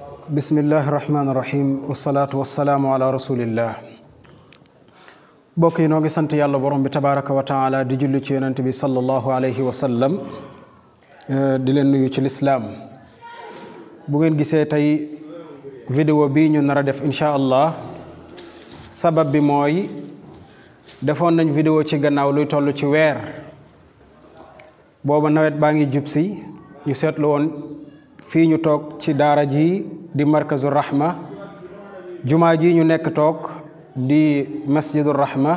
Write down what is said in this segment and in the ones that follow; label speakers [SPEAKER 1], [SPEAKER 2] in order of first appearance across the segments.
[SPEAKER 1] bismillahi rahmaani rahim wasalaatu wasalaamu ala rasulillah. mbokk yi noo ngi sant yàlla borom bi tabaraka wa taala di julli ci yonent bi sallallahu alayhi wa sallam di leen nuyu ci lislaam. bu ngeen gisee tey vidéo bi ñu nar a def incha allah sabab bi mooy defoon nañ vidéo ci gannaaw luy toll ci weer booba nawet baa ngi jub si ñu seetlu woon fii ñu toog ci daara ji di markazu rahma, jumaa ji ñu nekk toog di masjidu rahma.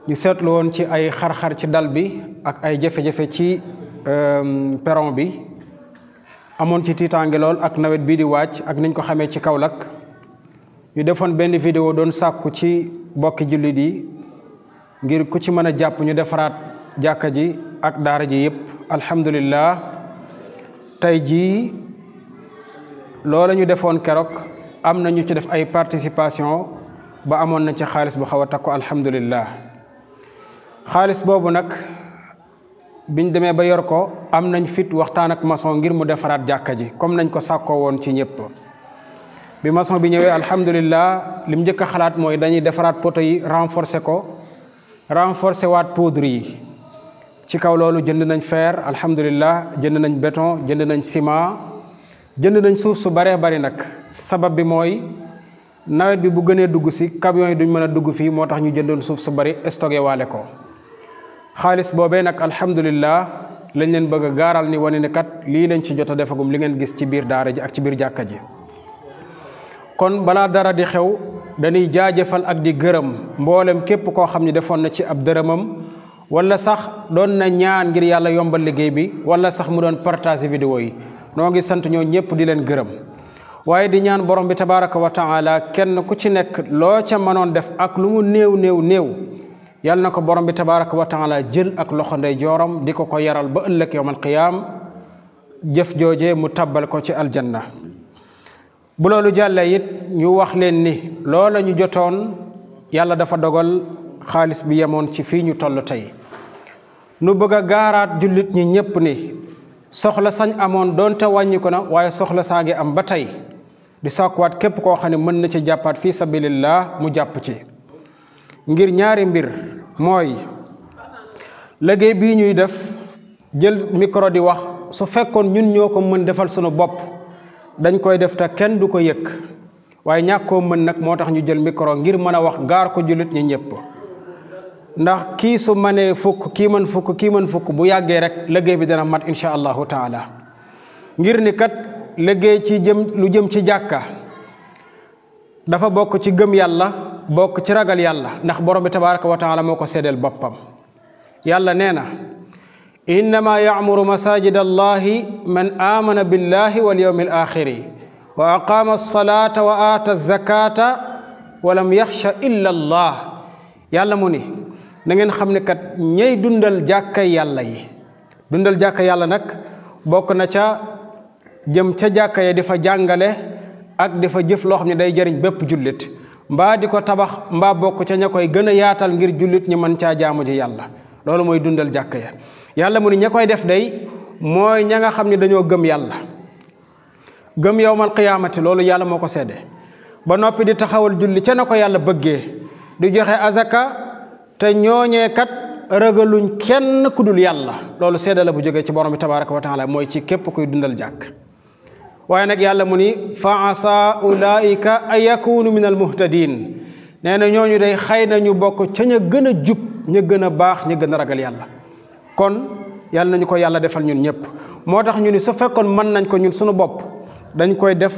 [SPEAKER 1] ñu seetlu woon ci ay xar-xar ci dal bi ak ay jafe-jafe ci perron bi, amoon ci tiitaange lool ak nawet bii di wàcc ak niñ ko xamee ci Kaolack. ñu defoon benn vidéo doon sàkku ci bokki jullit yi ngir ku ci mën a jàpp ñu defaraat jàkka ji ak daara ji yëpp. alhamdulillah tey jii loola ñu defoon keroog am na ñu ci def ay participation ba amoon na ci xaalis bu xaw a takku. alhamdulillah xaalis boobu nag biñ demee ba yor ko am nañ fit waxtaan ak maçon ngir mu defaraat jàkka ji comme nañ ko sàkkoo woon ci ñëpp. bi maçon bi ñëwee alhamdulillah lim njëkk a xalaat mooy dañuy defaraat poto yi renforcer ko, renforcer waat poudre yi. ci kaw loolu jënd nañ fer alhamdulillah, jënd nañ béton, jënd nañ ciment, jënd nañ suuf su baree bari nag. sabab bi mooy nawet bi bu gënee dugg si camion yi duñ mën a dugg fii, moo tax ñu jëndoon suuf su bari stocké waale ko. xaalis boobee nag alhamdulillah lañ leen bëgg a gaaral ni wane ne kat lii lañ ci jot a defagum li ngeen gis ci biir daara ji ak ci biir jàkka ji. kon balaa dara di xew dañuy jaajëfal ak di gërëm mboolem képp koo xam ne defoon na ci ab dërëmam, wala sax doon na ñaan ngir yàlla yombal liggéey bi, wala sax mu doon partager vidéo yi. noo ngi sant ñoo ñëpp di leen gërëm, waaye di ñaan borom bi tabaraka wa taala kenn ku ci nekk loo ca mënoon def ak lu mu néew néew néew yàlla na ko borom bi tabaraka wa taala jël ak loxo ndey jooram di ko yaral ba ëllëg yawmal qiyaam jëf jooje mu tabbal ko ci aljanna. bu loolu jàllee it ñu wax leen ni loola ñu jotoon yàlla dafa dogal xaalis bi yemoon ci fii ñu toll tey. nu bëgg a gaaraat jullit ñi ñëpp ni soxla sañ amoon doonte wàññi ko na, waaye soxla saa ngi am ba tey. di sàkkuwaat képp koo xam ne mën na ci jàppaat fii sabilillah mu jàpp ci ngir ñaari mbir. mooy liggéey bii ñuy def jël micro di wax, su fekkoon ñun ñoo ko mën defal sunu bopp dañ koy def te kenn du ko yëg, waaye ñàkk koo mën nag moo tax ñu jël micro ngir mën a wax gaar ko jullit ñi ñëpp. ndax kii su mënee fukk kii mën fukk kii mën fukk bu yàggee rek liggéey bi dana mat insha allahu taala. ngir ni kat liggéey ci lu jëm ci jàkka dafa bokk ci gëm yàlla, bokk ci ragal yàlla, ndax borom bi tabaraka wa taala moo ko seedeel boppam. yàlla nee na innama ya'muru masajid allahi man amana billahi wal yawmil axiri wa aqama alsalata wa aata alzakata wa lam yaxsha illa allah. yàlla mu ni na ngeen xam ne kat ñey dundal jàkka yàlla yi, dundal jàkka yàlla nag bokk na ca jëm ca jàkka ya di fa jàngale ak di fa jëf loo xam ne day jëriñ bépp jullit, mbaa di ko tabax, mbaa bokk ca ña koy gën a yaatal ngir jullit ñi mën caa jaamu ji yàlla. loolu mooy dundal jàkka ya. yàlla mu ni ña koy def day mooy ña nga xam ne dañoo gëm yàlla, gëm yawmal qiyaamati. loolu yàlla moo ko seede ba noppi di taxawal julli ca na ko yàlla bëggee, di joxe azaka te ñooñee kat ragaluñ kenn ku dul yàlla. loolu seede la bu jógee ci borom bi tabaraka wa taala, mooy ci képp kuy dundal jàkk. waaye nag yàlla mu ni fa asa ulaika an yakunu min al muhtadin. nee na ñooñu day xëy na ñu bokk ca ña gën a jub, ña gën a baax, ña gën a ragal yàlla. kon yàlla nañu ko yàlla defal ñun ñëpp. moo tax ñu ni su fekkoon mën nañ ko ñun suñu bopp dañ koy def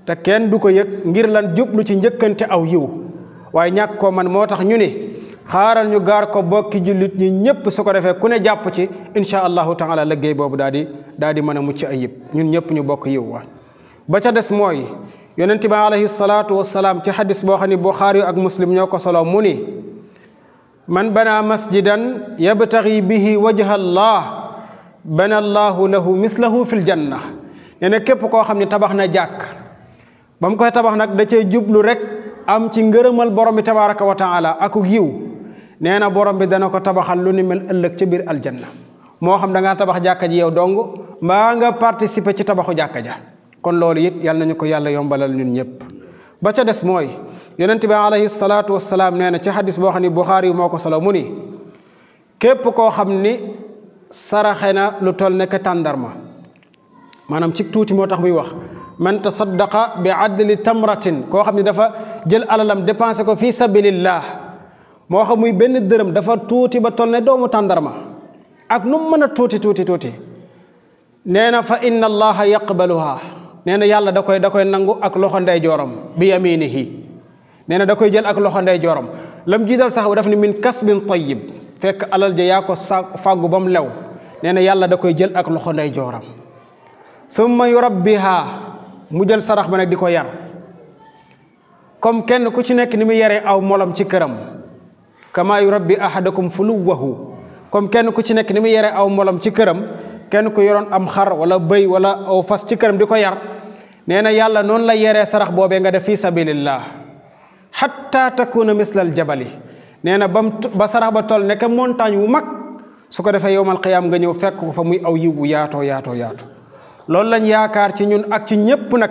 [SPEAKER 1] te kenn du ko yëg, ngir lan jublu ci njëkkante aw yiw, waaye ñàkk koo man moo tax ñu ni xaaral ñu gaar ko bokki jullit ñi ñëpp, su ko defee ku ne jàpp ci insha allahu taala liggéey boobu daal di mën a mucc ayib, ñun ñëpp ñu bokk yiw wa. ba ca des mooy yonent bi alayhi salaatu wassalaam ci xadis boo xam ne Buxaari ak Muslim ñoo ko solo mu ni man bana masjidan yabtaxi bihi wajha allah bana allahu lahu mislahu fil janna. nee na képp koo xam ne tabax na jàkk, ba mu koy tabax nag da cee jublu rek am ci ngërëmal borom bi tabaraka wa taala akuk yiw, nee na borom bi dana ko tabaxal lu ni mel ëllëg ca biir aljanna. moo xam da ngaa tabax jàkka ji yow dong mbaa nga participer ci tabaxu jàkka ja, kon loolu it yal nañu ko yàlla yombalal ñun ñëpp. ba ca des mooy yonent bi alayhi salaatu wassalaam nee na ci xadis boo xam ne Buxaari yu moo ko solo mu ni képp koo xam ni saraxe na lu toll nekk tàndarma maanaam ci tuuti moo tax muy wax man tasaddaqa bi adli tamratin koo xam ne dafa jël alalam dépensé ko fi sabilillah moo xam muy benn dërëm dafa tuuti ba toll ne doomu tàndarma ak nu mu mën a tuuti nee na fa inna allaha yaqbaluha nee na yàlla da koy nangu ak loxo ndeyjooram bi yaminihi nee na da koy jël ak loxo ndeyjooram lam jiital sax daf ni min kasbin tayyib fekk alal ja yaa ko fàggu ba mu lew nee na yàlla da koy jël ak loxo ndeyjooram summa yurabbiha mu jël sarax ba nag di ko yar comme kenn ku ci nekk ni mu yaree aw molam ci këram kama yurabbi ahadakum fuluwahu comme kenn ku ci nekk ni mu yaree aw molam ci këram kenn ku yoroon am xar wala bëy wala aw fas ci këram di ko yar nee na yàlla noonu la yeree sarax boobee nga def fi sabilillah hatta takuna mislal jabali nee na ba sarax ba toll nekk montagne wu mag su ko defee yowmal qiyaam nga ñëw fekk ko fa muy aw yiw wu yaatoo loolu lañ yaakaar ci ñun ak ci ñépp nag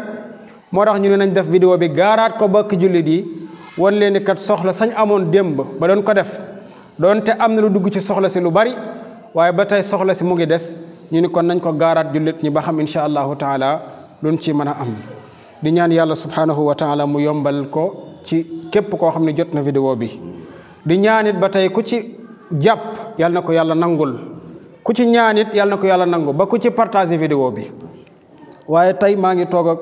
[SPEAKER 1] moo tax ñu ne nañ def vidéo bi gaaraat ko bokk jullit yi wan leen ni kat soxla sañ amoon démb ba doon ko def doonte am na lu dugg ci soxla si lu bari waaye ba tey soxla si mu ngi des ñu ni kon nañ ko gaaraat jullit ñi ba xam insha allahu taala luñ ci mën a am di ñaan yàlla subhanahu wa taala mu yombal ko ci képp koo xam ne jot na vidéo bi di ñaanit ba tey ku ci jàpp yàlla na ko yàlla nangul ku ci ñaanit yàlla na ko yàlla nangu ba ku ci partager vidéo bi waaye tey maa ngi toog ak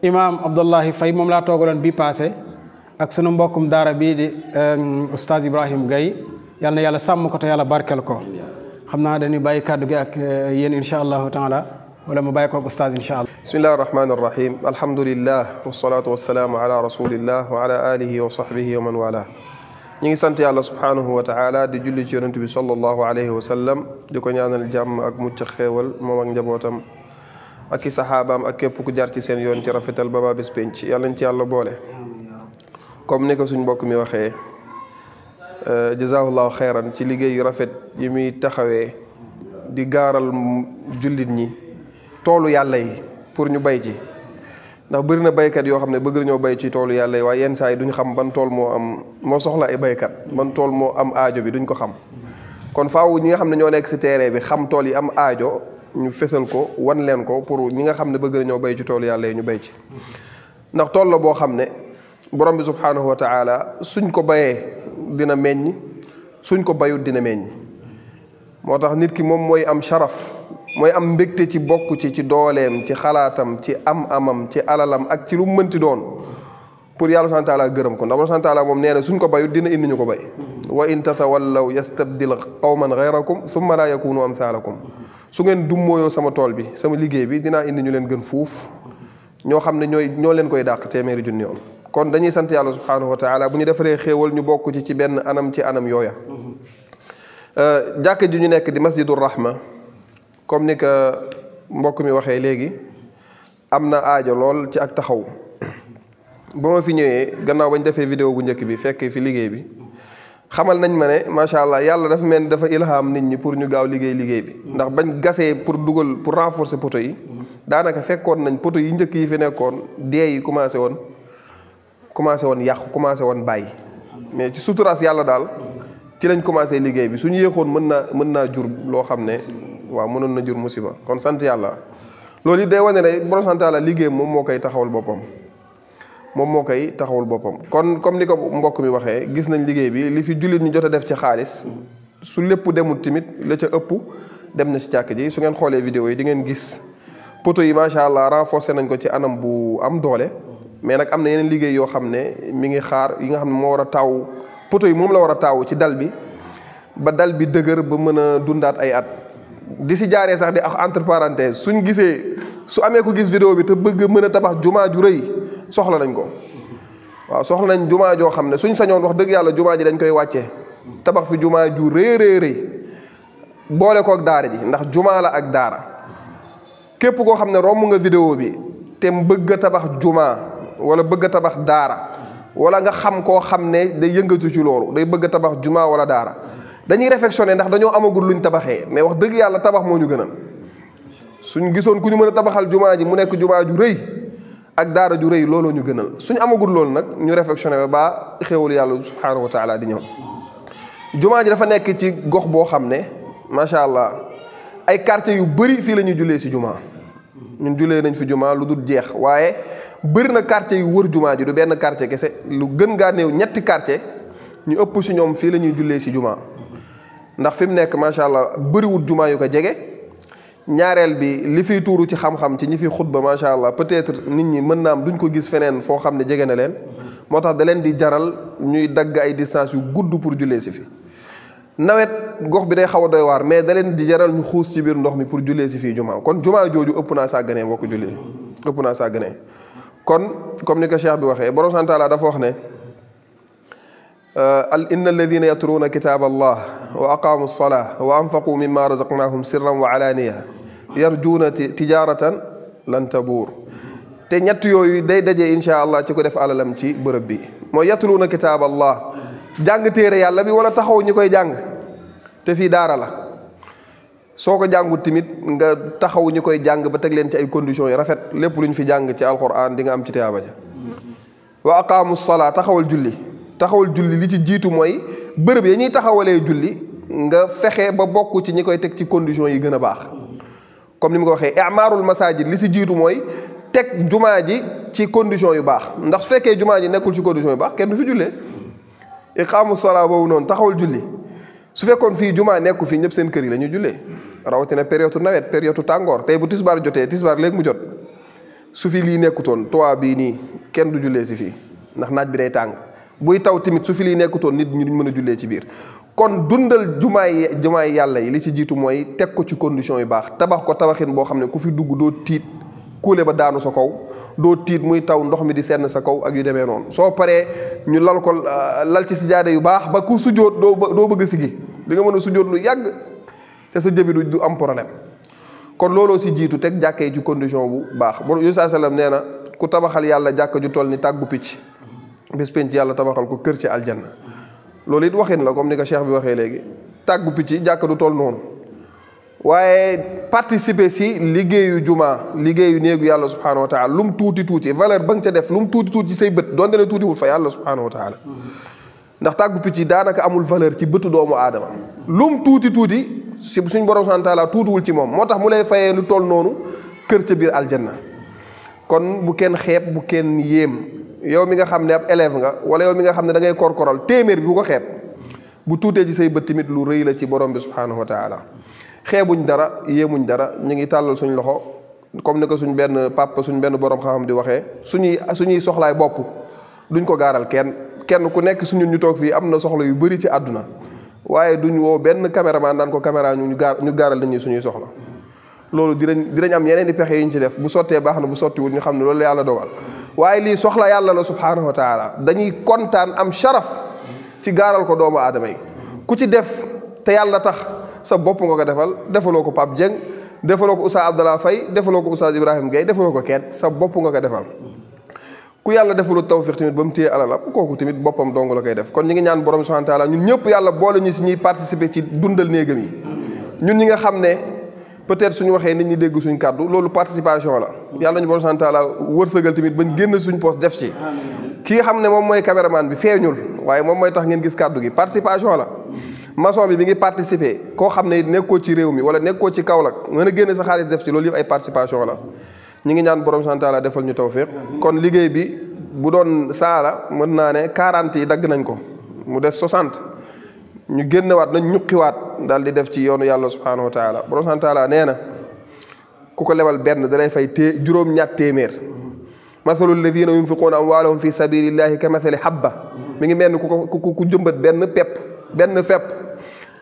[SPEAKER 1] imaam Abdullahi Faye moom laa toogaloon bi passé ak sunu mbokkum daara bii di oustaz Ibrahim Gaye yal na yàlla sàmm ko te yàlla barkel ko xam naa dañuy bàyyi kàddu gi ak yéen insha allahu taala wala mu bàyyi ko ak oustaz insha allah.
[SPEAKER 2] bismillahi rahmani rahim alhamdulillah wassalatu wassalaamu ala rasulillah wa ala alihi wa sahbihi wa man wala ñi ngi sant yàlla subhanahu wa taala di julli ci yonent bi sallallahu alayhi wa sallam di ko ñaanal jàmm ak mucc xéewal moom ak njabootam ak i saxaabaam ak képp ku jar ci seen yoon ci rafetal ba baa bés penc yàlla nañ ci yàlla boole comme ni ko suñ mbokk mi waxee jazaahullahu xeyran ci liggéey yu rafet yi muy taxawee di gaaral jullit ñi toolu yàlla yi pour ñu bay ci ndax bëri na baykat yoo xam ne bëgg nañoo bay ci toolu yàlla yi waaye yenn saa yi duñ xam ban tool moo soxla ay baykat ban tool moo am aajo bi duñ ko xam kon faaw ñi nga xam ne ñoo nekk si terrain bi xam tool yi am aajo ñu fesal ko wan leen ko pour ñi nga xam ne bëgg nañoo bay ci toolu yàlla yi ñu bay ci ndax tool la boo xam ne borom bi subhanahu wa taala suñ ko bayee dina meññ suñ ko bayut dina meññ moo tax nit ki moom mooy am sharaf mooy am mbégte ci bokk ci dooleem ci xalaatam ci amam ci alalam ak ci lu mu mënti doon pour yàlla subhanahu wa taala gërëm ko ndax borom subhanahu wa taala moom nee na suñ ko bayut dina indi ñu ko bay wa in tatawallaw yastabdil qawman ghayrakum thumma la yakunu amthalakum su ngeen dummooyoo sama tool bi sama liggéey bi dinaa indi ñu leen gën fuuf ñoo xam ne ñoo leen koy dàq téeméeri junni yoon kon dañuy sant yàlla subhanahu wa taala bu ñu defaree xéewal ñu bokk ci benn anam ci anam yooya jàkk ji ñu nekk di masjidur rahma comme ni ko mbokk mi waxee léegi am na aajo lool ci ak taxaw ba ma fi ñëwee gannaaw bañ defee vidéo bu njëkk bi fekk fi liggéey bi xamal nañ ma ne macha allah yàlla dafa mel ni dafa ilham nit ñi pour ñu gaaw liggéey bi ndax bañ gasee pour renforcer poto yi daanaka fekkoon nañ poto yi njëkk yi fi nekkoon dee yi commencé woon yàqu commencé woon bàyyi mais ci suturaas yàlla daal ci lañ commencé liggéey bi suñu yéexoon mën naa jur loo xam ne waaw mënoon na jur musiba kon sant yàlla loolu it day wane ne borom sant yàlla liggéey moom moo koy taxawal boppam kon comme ni ko mbokk mi waxee gis nañ liggéey bi li fi jullit ñu jot a def ci xaalis su lépp demul tamit la ca ëpp dem na ci jàkk ji su ngeen xoolee vidéo yi di ngeen gis poto yi macha allah renforcé nañ ko ci anam bu am doole mais nag am na yeneen liggéey yoo xam ne mi ngi xaar yi nga xam ne moo war a taaw poto yi moom la war a taaw ci dal bi ba dal bi dëgër ba mën a dundaat ay at di si jaaree sax di ak entre parenthèse suñ gisee su amee ko gis vidéo bi te bëgg mën a tabax jumaa ju rëy soxla nañ ko waaw soxla nañ jumaa joo xam ne suñ sañoon wax dëgg yàlla jumaa ji dañ koy wàccee tabax fi jumaa ju rëy boole ko ak daara ji ndax jumaa la ak daara képp koo xam ne romb nga vidéo bi te mu bëgg a tabax jumaa wala bëgg a tabax daara wala nga xam koo xam ne day yëngatu ci loolu day bëgg a tabax jumaa wala daara dañuy réflexionné ndax dañoo amagul luñ tabaxee mais wax dëgg yàlla tabax moo ñu gënal suñ gisoon ku ñu mën a tabaxal jumaa ji mu nekk jumaa ju rëy ak daara ju rëy looloo ñu gënal. suñ amagul loolu nag ñu réflexionné ba xéewal yàlla subhanahu wa taala di ñëw. jumaa ji dafa nekk ci gox boo xam ne macha allah ay quartier yu bëri fii la ñuy jullee si jumaa. ñun jullee nañ fi jumaa lu dul jeex, waaye bëri na quartier yu wër jumaa ji du benn quartier kese, lu gën ngaa néew ñetti quartier ñu ëpp si ñoom fii la ñuy jullee si jumaa. ndax fi mu nekk macha allah bëriwut jumaa yu ko jege. ñaareel bi li fiy tuuru ci xam-xam ci ñi fi xutba macha allah peut-être nit ñi mën naa am duñ ko gis feneen foo xam ne jege na leen, moo tax da leen di jaral ñuy dagg ay distance yu gudd pour jullee si fi. nawet gox bi day xaw a doy waar, mais da leen di jaral ñu xuus ci biir ndox mi pour jullee si fii jumaa. kon jumaa jooju ëpp naa sàgganee mbokk julli ëpp naa sàgganee. kon comme ni ko cheikh bi waxee borom subhaanahu wa taala dafa wax ne inna alladina yatluuna kitaaba allah wa aqaamu alsalaa wa anfaqu mimma razaqnahum sirran wa alaaniya yarjuuna tijaratan lan tabuur. te ñett yooyu day daje insha allah ci ko def alalam ci bërëb bi. mooy yatluuna kitaaba allah, jàng téere yàlla bi wala taxaw ñi koy jàng te fii daara la. soo ko jàngut tamit nga taxaw ñi koy jàng ba teg leen ci ay conditions yu rafet, lépp lu ñu fi jàng ci alquran di nga am ci tiyaaba ja. wa aqaamu salaa, taxawal julli. taxawal julli li ci jiitu mooy bërëb ya ñuy taxawalee julli nga fexe ba bokk ci ñi koy teg ci conditions yi gën a baax. comme ni mu ko waxee i'maarul masaajid, li si jiitu mooy teg jumaa ji ci conditions yu baax. ndax su fekkee jumaa ji nekkul ci conditions yu baax kenn du fi jullee. iqaamu salaa boobu noonu taxawal julli su fekkoon fii jumaa nekku fii ñëpp seen kër yi la ñuy jullee, rawatina période nawet période tàngoor. tey bu tisbaar jotee tisbaar léegi mu jot su fi lii nekkutoon toit bii nii kenn du jullee si fii ndax naaj bi day tàng. buy taw tamit su fi lii nekkutoon nit ñi duñ mën a jullee ci biir. kon dundal jumaay yàlla yi li ci jiitu mooy teg ko ci conditions yu baax, tabax ko tabaxin boo xam ne ku fi dugg doo tiit kuule ba daanu sa kaw, doo tiit muy taw ndox mi di senn sa kaw ak yu demee noonu. soo paree ñu lal ko lal ci sijaada yu baax ba ku sujjóot doo bëgg a sigi, di nga mën a sujjóot lu yàgg te sa jëbi du am problème. kon looloo si jiitu teg jàkka yi ci condition bu baax. bon Yunus sallam nee na ku tabaxal yàlla jàkka ju toll ni tàggu picc bés penc yàlla tabaxal ko kër ci aljanna. loolu it waxin la comme ni ko cheikh bi waxee léegi, tàggu picc jàkka du toll noonu. waaye participer si liggéeyu jumaa, liggéeyu néegu yàlla subhanahu wa taala, lu mu tuuti tuuti valeur ba nga ca def lu mu tuuti tuuti ci say bët doonte ne tuutiwul fa yàlla subhanahu wa taala. ndax tàggu picc daanaka amul valeur ci bëtu doomu aadama. lu mu tuuti tuuti si suñ borom subhanahu wa taala tuutiwul ci moom, moo tax mu lay fayee lu toll noonu kër ca biir aljanna. kon bu kenn xeeb bu kenn yéem. yow mi nga xam ne ab élève nga wala yow mi nga xam ne da ngay korkoral téeméer bi bu ko xeeb, bu tuutee ci say bët tamit lu rëy la ci borom bi subhanahu wa taala. xeebuñ dara yéemuñ dara, ñu ngi tàllal suñ loxo comme ni ko suñ benn papa suñ benn borom xam-xam di waxee, suñuy soxlaay bopp duñ ko gaaral kenn ku nekk suñu ñu toog fii am na soxla yu bëri ci àdduna, waaye duñ woo benn caméraman daan ko caméra ñu gaaral nit ñi suñuy soxla. loolu dinañ am yeneen i pexe yu ñu ci def, bu sottee baax na bu sottiwul ñu xam ne loolu la yàlla dogal. waaye lii soxla yàlla la subhanahu wa taala, dañuy kontaan am sharaf ci gaaral ko doomu aadama yi. ku ci def te yàlla tax sa bopp nga ko defal, defaloo ko Pape Dieng, defaloo ko Oustaz Abdallah Faye, defaloo ko Oustaz Ibrahima Gueye, defaloo ko kenn, sa bopp nga ko defal. ku yàlla defaloo tawfiq tamit ba mu téye alalam kooku tamit boppam dong la koy def. kon ñu ngi ñaan borom subhanahu wa taala ñun ñëpp yàlla boole ñu si ñuy participer ci dundal néegam yi. ñun ñi nga xam ne peut-être suñu waxee nit ñi dégg suñ kàddu, loolu participation la. yàlla ñu borom subhanahu wa taala wërsëgal tamit bañ génn suñ poste def ci. ki nga xam ne moom mooy caméraman bi feeñul, waaye moom mooy tax ngeen gis kàddu gi, participation la. maçon bi mi ngi participer, koo xam ne nekkoo ci réew mi wala nekkoo ci Kaolack mën a génne sa xaalis def ci, loolu yëpp ay participation la. ñu ngi ñaan borom subhanahu wa taala defal ñu tawfiq. kon liggéey bi bu doon saala mën naa ne 40 yi dagg nañ ko mu des 60 ñu génnewaat nañ ñuqiwaat daal di def ci yoonu yàlla subhanahu wa taala. borom subhanahu wa taala nee na ku ko lebal benn da lay fay juróom-ñaat téeméer. mathalu alladina yunfiquuna amwaalahum fi sabilillahi ka mathali habba, mi ngi mel ni ku jëmbat benn fepp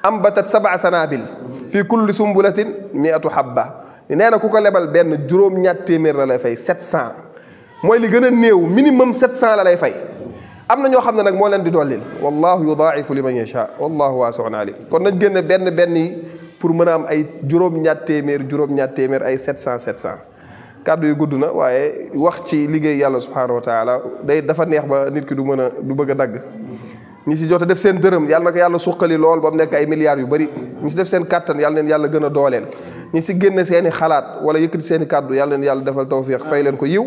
[SPEAKER 2] ambatat 7 sanaabil fii kulli sumbulatin 100 habba. nee na ku ko lebal benn juróom-ñaat téeméer la lay fay 700, mooy li gën a néew minimum 700 la lay fay. am na ñoo xam ne nag moo leen di dollil, wallahu yudaa'ifu liman yasha wallahu waasi'un alim. kon nañ génne benn yi pour mën a am ay juróom-ñaat téeméer ay 700. kàddu yu gudd na, waaye wax ci liggéey yàlla subhanahu wa taala dafa neex ba nit ki du bëgg a dagg. ñi si jot a def seen dërëm yàlla na ko yàlla suqali lool ba mu nekk ay milliards yu bëri. ñi si def seen kàttan yàlla neen yàlla gën a dooleel. ñi si génn seeni xalaat wala yëkkati seeni kàddu yàlla leen yàlla defal tawfiq fay leen ko yiw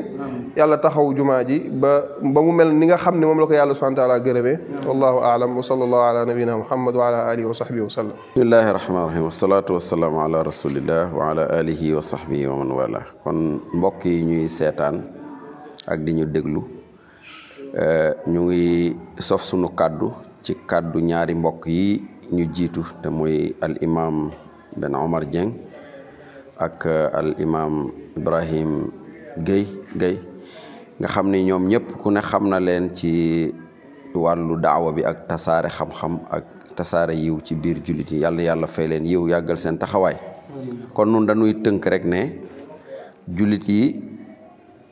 [SPEAKER 2] yàlla taxaw jumaa ji ba mu mel ni nga xam ne moom la ko yàlla subhanahu wa taala gërëmee wallahu aalam wa sallallahu ala nabina muhammad wa ala alihi wa sahbihi wa sallam
[SPEAKER 3] bismillahi rahmaani rahim wasalaatu wasalaamu ala rasulillah wa ala alihi wa sahbihi wa man wala kon mbokk yi ñuy seetaan ak di ñu déglu ñu ngi sof sunu kàddu ci kàddu ñaari mbokk yi ñu jiitu te muy al imam Ben Omar Dieng ak al imam Ibrahim Guèye nga xam ni ñoom ñëpp ku ne xam na leen ci wàllu daawa bi ak tasaare xam-xam ak tasaare yiw ci biir jullit yi yàlla fay leen yiw yàggal seen taxawaay kon nun dañuy tënk rek ne jullit yi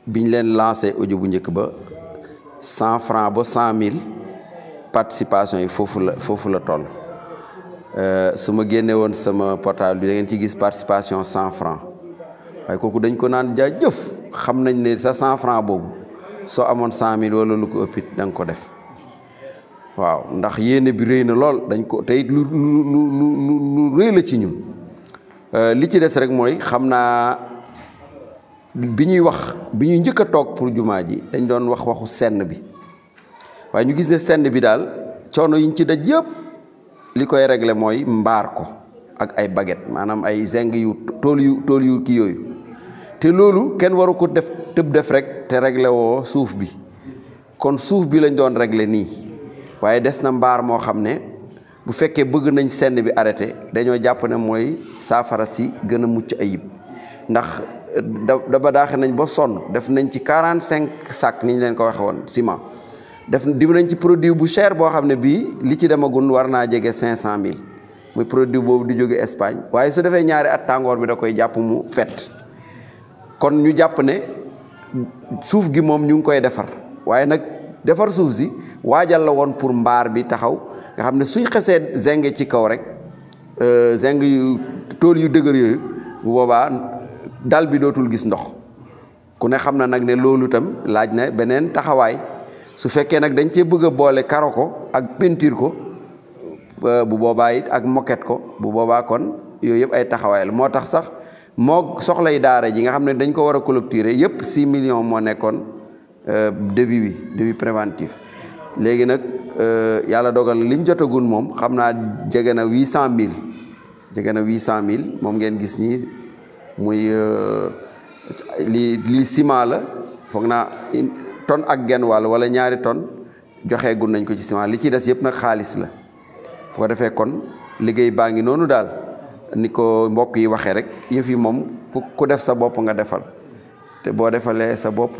[SPEAKER 3] biñ leen lancé audio bu njëkk ba 100 francs ba 100 000 participation yi foofu la toll su ma génne woon sama portable bi da ngeen ci gis participation 100 francs waaye kooku dañ ko naan jaajëf xam nañ ne sa 100 francs boobu soo amoon 100 000 wala lu ko ëppit da nga ko def waaw ndax yéene bi rëy na lool dañ ko tey lu rëy la ci ñun li ci des rek mooy xam naa bi ñuy njëkk a toog pour jumaa ji dañ doon waxu senn bi waaye ñu gis ne senn bi daal coono yiñ ci daj yëpp li koy régler mooy mbaar ko ak ay baguette maanaam ay zinc yu tool yu kii yooyu te loolu kenn waru ko def rek te régler woo suuf bi kon suuf bi lañ doon régler nii waaye des na mbaar moo xam ne bu fekkee bëgg nañ senn bi arrêté dañoo jàpp ne mooy saafara si gën a mucc ayib ndax daba daaxe nañ ba sonn def nañ ci 45 sacs ni ñu leen ko waxe woon ciment def nañ ci produit bu cher boo xam ne bii li ci demagun war naa jege 500 000 muy produit boobu di jóge Espagne waaye su defee ñaari at tàngoor bi da koy jàpp mu fet kon ñu jàpp ne suuf gi moom ñu ngi koy defar waaye nag defar suuf si waajal la woon pour mbaar bi taxaw nga xam ne suñ xesee zinc ci kaw rek zinc yu tool yu dëgër yooyu bu boobaa dal bi dootul gis ndox ku ne xam na nag ne loolu itam laaj na beneen taxawaay su fekkee nag dañ cee bëgg a boole karo ko ak peinture ko bu boobaa it ak moquette ko bu boobaa kon yooyu yëpp ay taxawaay la moo tax sax moo soxlay daara ji nga xam ne dañ ko war a clôturer yëpp 6 millions moo nekkoon devis préventif léegi nag yàlla dogal na liñ jotagun moom xam naa jege na 800 000 moom ngeen gis nii muy lii ciment la foog naa tonne ak genn wàll wala ñaari tonne joxee gun nañ ko ci ciment li ci des yëpp nag xaalis la bu ko defee kon liggéey baa ngi noonu daal ni ko mbokk yi waxee rek yëf yi moom ku def sa bopp nga defal te boo defalee sa bopp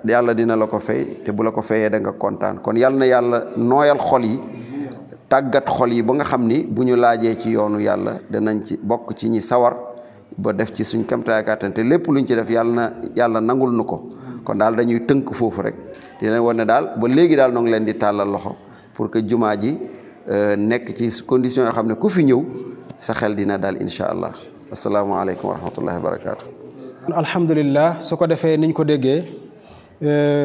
[SPEAKER 3] yàlla dina la ko fay te bu la ko fayee da nga kontaan kon yàlla na yàlla nooyal xol yi tàggat xol yi ba nga xam ni bu ñu laajee ci yoonu yàlla danañ ci bokk ci ñi sawar ba def ci suñ kamtaay kàttan te lépp luñ ci def yàlla nangul nu ko kon daal dañuy tënk foofu rek dina war ne daal ba léegi daal noo ngi leen di tàllal loxo pour que jumaa ji nekk ci condition yoo xam ne ku fi ñëw sa xel dina daal incha allah asalaamaaleykum wa rahmatullahi wa barakaatu.
[SPEAKER 1] alhamdulillah su ko defee niñ ko déggee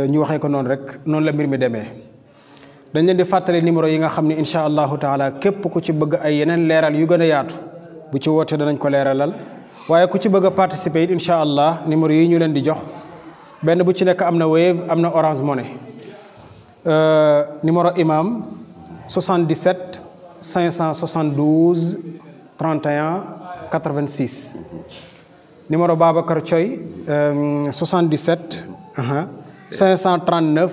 [SPEAKER 1] ñu waxee ko noonu rek noonu la mbir mi demee dañ leen di fàttali numéro yi nga xam ne incha allahu taala képp ku ci bëgg ay yeneen leeral yu gën a yaatu bu ci wootee danañ ko leeralal waaye ku ci bëgg a participer it incha allah numéro yi ñu leen di jox benn bu ci nekk am na Wave am na Orange Money numéro imam 77 572 31 86 numéro Babacar Thioy 77 539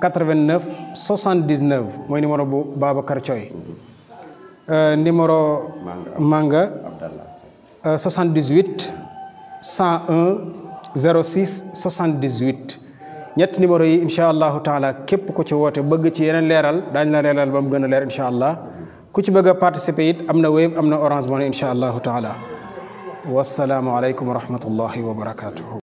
[SPEAKER 1] 89 79 mooy numéro bu Babacar Thioy numéro Manga 78 101 06 78 ñetti numéro yi incha allahu taala képp ku ci woote bëgg ci yeneen leeral daañ la leeral ba mu gën a leer incha allah ku ci bëgg a participer it am na Wave am na Orange Money incha allahu taala wassalaamu aleykum wa rahmatullahi wa barakatuhu